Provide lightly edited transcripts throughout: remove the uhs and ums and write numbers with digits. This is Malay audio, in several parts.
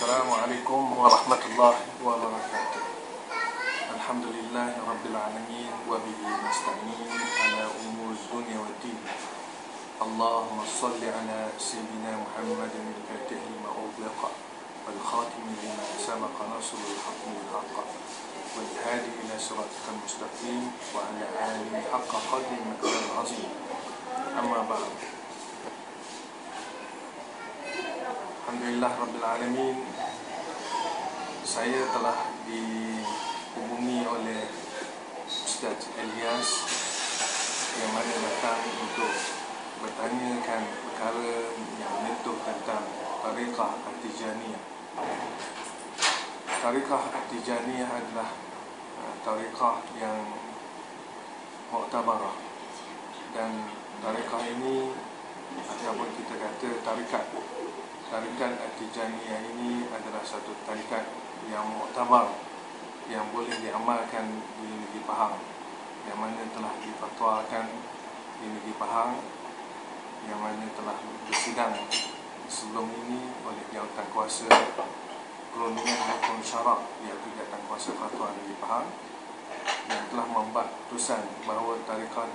Assalamualaikum warahmatullahi wabarakatuh. Alhamdulillahi rabbil alamin wa bihi nasta'in ala umur dunya waddin. Allahumma salli ala sayyidina Muhammadin al-fatih lima ughliqa wal khatim lima sabaqa nasrul haqqi bil haqq wal hadi ila siratikal mustaqim wa ala alihi haqqa qadri miqdaril azim. Amma ba'd. Alhamdulillah Rabbil Alamin, saya telah dihubungi oleh Ustaz Ilyas yang mana datang untuk bertanyakan perkara yang menyentuh tentang Tariqah At-Tijaniyah. Tariqah At-Tijaniyah adalah tariqah yang muktabarah, dan tariqah ini ataupun kita kata tarikat At-Tijaniyah ini adalah satu tarikat yang muktabar, yang boleh diamalkan di negeri Pahang, yang mana telah difatwakan di negeri Pahang, yang mana telah bersidang sebelum ini oleh jawatan kuasa Perundingan Hukum Syarak, iaitu jawatan kuasa fatwa negeri Pahang, yang telah membuat keputusan bahawa tarikat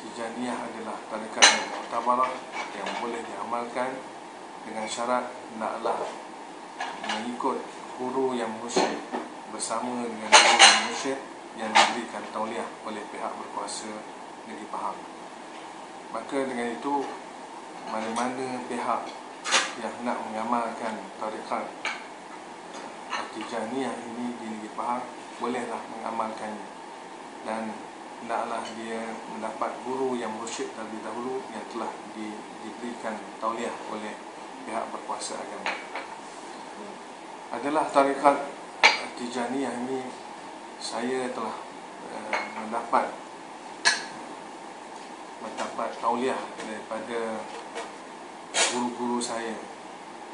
Tijaniyah adalah tarikat yang muktabarah, yang boleh diamalkan dengan syarat naklah mengikut guru yang mursyid bersama dengan guru yang mursyid yang diberikan tauliah oleh pihak berkuasa negeri Pahang. Maka dengan itu, mana-mana pihak yang nak mengamalkan tarikat At-Tijaniyah ini di negeri Pahang bolehlah mengamalkannya, dan naklah dia mendapat guru yang mursyid terlebih dahulu yang telah diberikan tauliah oleh pihak berkuasa agama. Adalah tarikat Tijaniyah ini saya telah mendapat tauliah daripada guru-guru saya,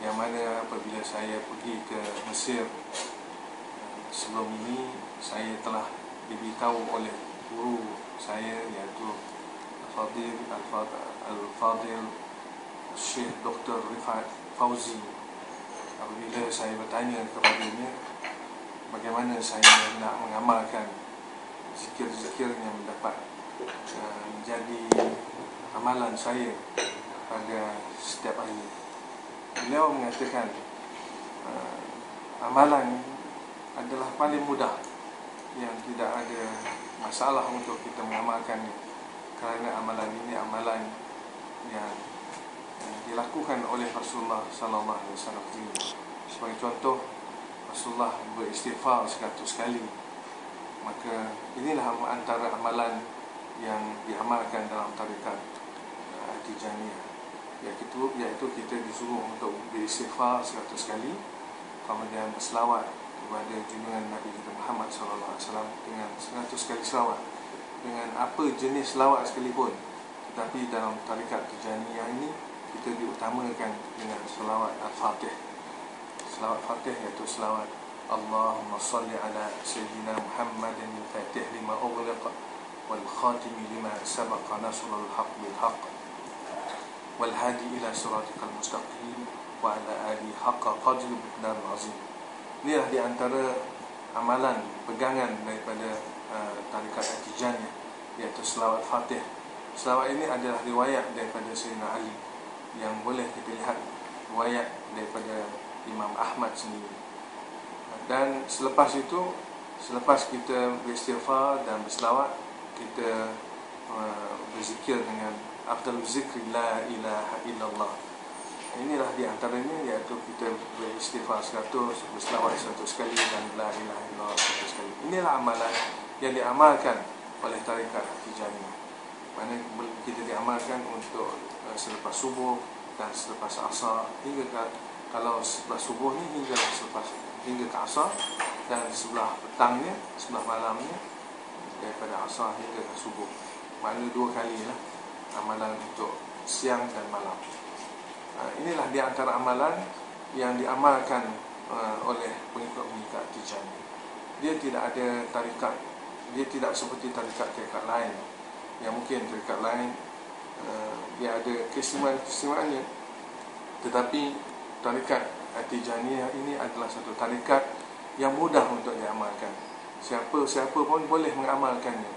yang mana apabila saya pergi ke Mesir sebelum ini, saya telah diberitahu oleh guru saya, iaitu Al-Fadil Syekh Dr. Rifat Fauzi. Apabila saya bertanya kepadanya bagaimana saya nak mengamalkan zikir-zikir yang mendapat menjadi amalan saya pada setiap hari, beliau mengatakan amalan adalah paling mudah, yang tidak ada masalah untuk kita mengamalkannya, kerana amalan ini amalan yang dilakukan oleh Rasulullah sallallahu alaihi wasallam. Sebagai contoh, Rasulullah beristighfar 100 kali. Maka inilah antara amalan yang diamalkan dalam tarikat Tijaniyah, iaitu kita disuruh untuk beristighfar 100 kali, kemudian berselawat kepada junjungan Nabi kita Muhammad sallallahu alaihi wasallam dengan 100 kali selawat, dengan apa jenis selawat sekalipun. Tetapi dalam tarikat Tijaniyah ini kita diutamakan dengan selawat Al-Fatih. Selawat Fatih iaitu selawat Allahumma salli ala sayyidina Muhammadin al-fatih lima ughliqa wal khatim lima sabaqa nasrul haqq bil haqq wal hadi ila siratikal mustaqim wa ala alihi haqqa qadri miqdaril azim. Inilah di antara amalan pegangan daripada tarikat Tijaniyah, iaitu selawat Fatih. Selawat ini adalah riwayat daripada Sayyidina Ali, yang boleh kita lihat riwayat daripada Imam Ahmad sendiri. Dan selepas itu, selepas kita beristighfar dan berselawat, kita berzikir dengan afdal zikri la ilaha illallah. Inilah di antaranya, iaitu kita beristighfar 100, berselawat 100 kali, dan la ilaha illallah 100 kali. Inilah amalan yang diamalkan oleh tarikat Tijaniyah, mana kita diamalkan untuk selepas subuh dan selepas asar, hingga kalau selepas subuh ni hingga ke asar, dan sebelah petangnya, sebelah malamnya, daripada asar hingga ke subuh. Maknanya 2 kali lah amalan untuk siang dan malam. Inilah di antara amalan yang diamalkan oleh pengikut-pengikut Tijaniyah. Dia tidak ada tarikat, dia tidak seperti tarikat-tarikat lain, yang mungkin tarikat lain dia ada keistimewaan-keistimewaannya, tetapi tarikat Tijaniyah ini adalah satu tarikat yang mudah untuk diamalkan. Siapa pun boleh mengamalkannya,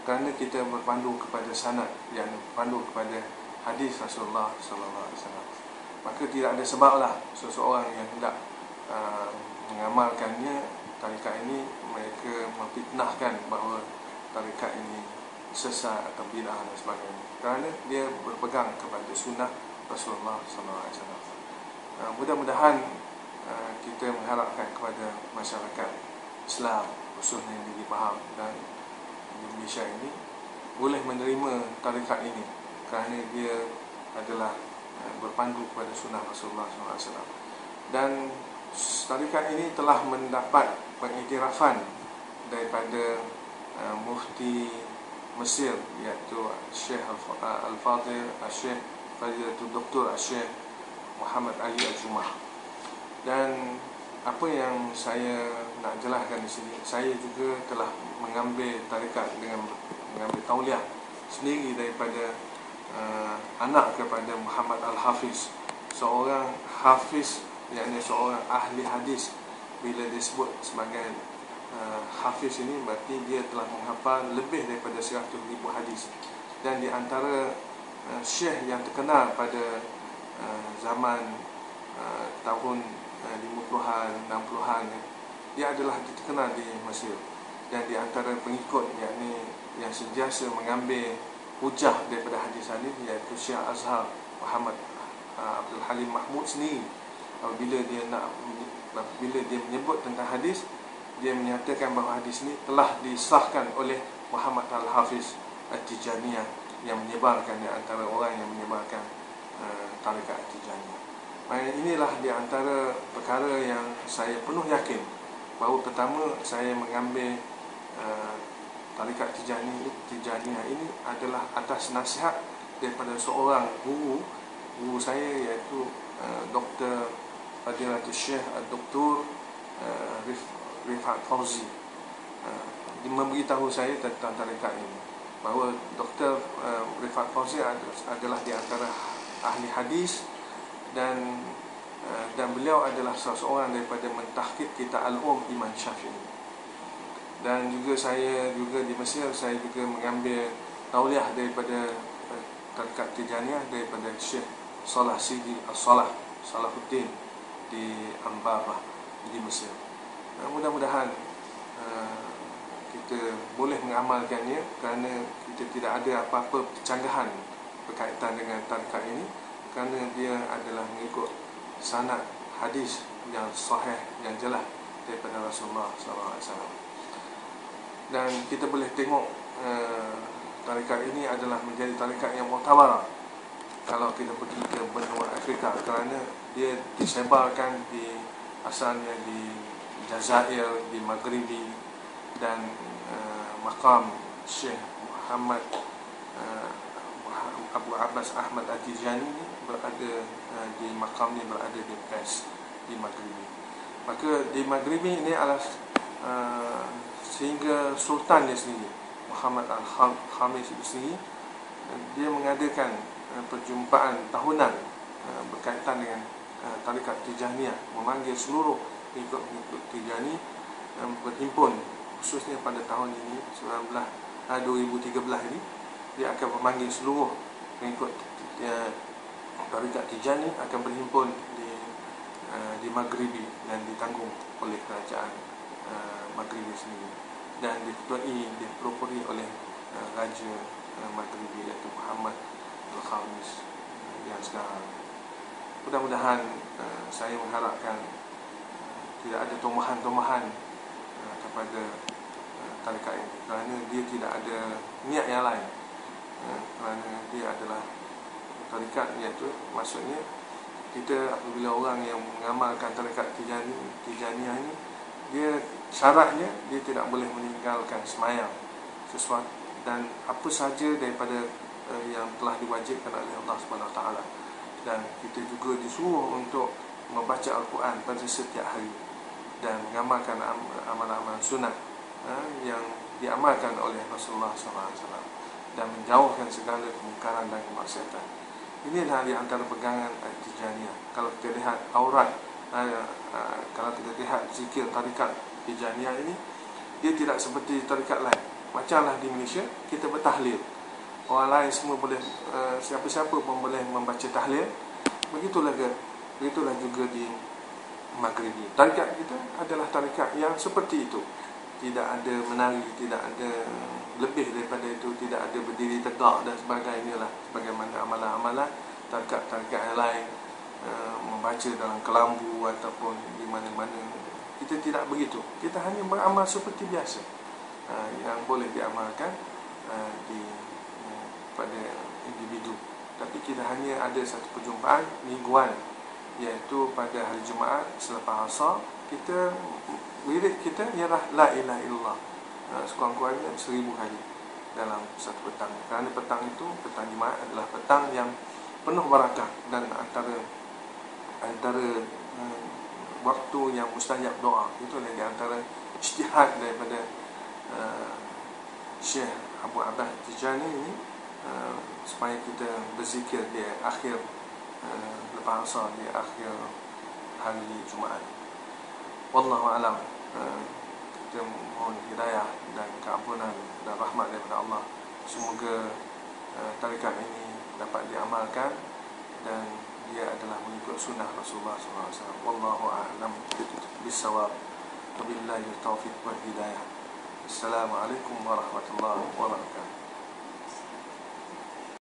kerana kita berpandu kepada sanad, yang berpandu kepada hadis Rasulullah SAW. Maka tidak ada sebablah seseorang yang tidak mengamalkannya. Tarikat ini mereka memfitnahkan bahawa tarikat ini sesat atau bid'ah dan sebagainya, kerana dia berpegang kepada sunnah Rasulullah SAW. Mudah-mudahan kita mengharapkan kepada masyarakat Islam, khususnya yang lebih faham dan Indonesia ini, boleh menerima tarikat ini kerana dia adalah berpandu kepada sunnah Rasulullah SAW. Dan tarikat ini telah mendapat pengiktirafan daripada Mufti Mesir, iaitu Syekh Al-Fadhil Syekh Fadilatul Doktor Syekh Muhammad Ali Al-Jumah. Dan apa yang saya nak jelaskan di sini, saya juga telah mengambil tarikat dengan mengambil tauliah sendiri daripada anak kepada Muhammad Al-Hafiz, seorang hafiz, yakni seorang ahli hadis. Bila disebut sebagai hafiz ini, berarti dia telah menghafal lebih daripada 100,000 hadis. Dan di antara syekh yang terkenal pada zaman tahun 50-an, 60-an, dia adalah terkenal di Mesir. Dan di antara pengikut, yakni yang sentiasa mengambil hujah daripada hadis-hadis, iaitu Syekh Azhar Muhammad Abdul Halim Mahmud sendiri. Bila dia menyebut tentang hadis, dia menyatakan bahawa hadis ini telah disahkan oleh Muhammad Al-Hafiz At-Tijaniyah, yang menyebarkan, di antara orang yang menyebarkan tarikat At-Tijaniyah. Inilah di antara perkara yang saya penuh yakin bahawa pertama, saya mengambil tarikat Tijaniyah ini adalah atas nasihat daripada seorang guru saya, iaitu Dr. Fadilatul Syekh Dr. Rifat Fauzi. Dia memberitahu saya tentang tarikat ini, bahawa Dr. Rifat Fauzi adalah di antara ahli hadis, dan beliau adalah seorang daripada mentahqiq kitab Al-Um Imam Syafi'i. Dan juga saya juga di Mesir, saya juga mengambil tauliah daripada tarikat Tijaniyah daripada Syekh Salah Sidi Salahuddin di Ambabah di Mesir. Mudah-mudahan kita boleh mengamalkannya, kerana kita tidak ada apa-apa kecanggahan berkaitan dengan tarikat ini, kerana dia adalah mengikut sanad hadis yang sahih, yang jelas daripada Rasulullah SAW. Dan kita boleh tengok tarikat ini adalah menjadi tarikat yang muktabarah kalau kita pergi ke benua Afrika, kerana dia disebarkan asalnya di Jazair, di Maghribi, dan maqam Syekh Muhammad Abu Abbas Ahmad At-Tijani berada di maqam ni, berada di Fes, di Maghribi. Maka di Maghribi ini adalah sehingga Sultan dia sendiri, Muhammad Al-Khamis itu sendiri, dia mengadakan perjumpaan tahunan berkaitan dengan tarikat Tijaniyah, memanggil seluruh pengikut Tijani berhimpun, khususnya pada tahun ini 2013 ini. Dia akan memanggil seluruh pengikut tarikat Tijani akan berhimpun di Maghribi, dan ditanggung oleh kerajaan Maghribi sendiri, dan dipropori oleh Raja Maghribi, iaitu Muhammad Al-Khamis yang sekarang. Mudah-mudahan saya mengharapkan tidak ada tomahan-tomahan kepada tarikat ini, kerana dia tidak ada niat yang lain, kerana dia adalah tarikat, iaitu maksudnya kita apabila orang yang mengamalkan tarikat Tijaniyah ini, dia syaratnya dia tidak boleh meninggalkan sembahyang sesuatu dan apa saja daripada yang telah diwajibkan oleh Allah Subhanahu Wa Taala. Dan kita juga disuruh untuk membaca Al-Quran pada setiap hari dan mengamalkan amalan-amalan sunat yang diamalkan oleh Rasulullah SAW, dan menjauhkan segala kemungkaran dan kemaksiatan. Inilah di antara pegangan Tijaniyah. Kalau kita lihat aurat Kalau kita lihat zikir tarikat Tijaniyah ini, dia tidak seperti tarikat lain. Macamlah di Malaysia kita bertahlil, orang lain semua boleh, siapa-siapa pun boleh membaca tahlil. Begitulah juga di Maghribi. Tarikat kita adalah tarikat yang seperti itu. Tidak ada menari, tidak ada lebih daripada itu, tidak ada berdiri tegak dan sebagainya lah. Sebagaimana amalan-amalan tarikat-tarikat yang lain, membaca dalam kelambu ataupun di mana-mana. Kita tidak begitu. Kita hanya beramal seperti biasa, yang boleh diamalkan pada individu. Tapi kita hanya ada satu perjumpaan mingguan, iaitu pada hari Jumaat selepas asar. Kita wirid kita ialah la ilaha illallah, sekurang-kurangnya 1000 kali dalam satu petang. Kerana petang itu, petang Jumaat adalah petang yang penuh barakah, dan antara waktu yang mustajab doa. Itu di antara ijtihad daripada Syekh Abu Abbas Tijani ini, supaya kita berzikir di akhir lepas asar, di akhir hari Jumaat. Wallahu alam. Kita mohon hidayah dan keampunan dan rahmat daripada Allah. Semoga tarikat ini dapat diamalkan dan dia adalah mengikut sunnah Rasulullah SAW. Wallahu a'lam bissawab. Wabillahi taufiq wal hidayah. Assalamualaikum warahmatullahi wabarakatuh.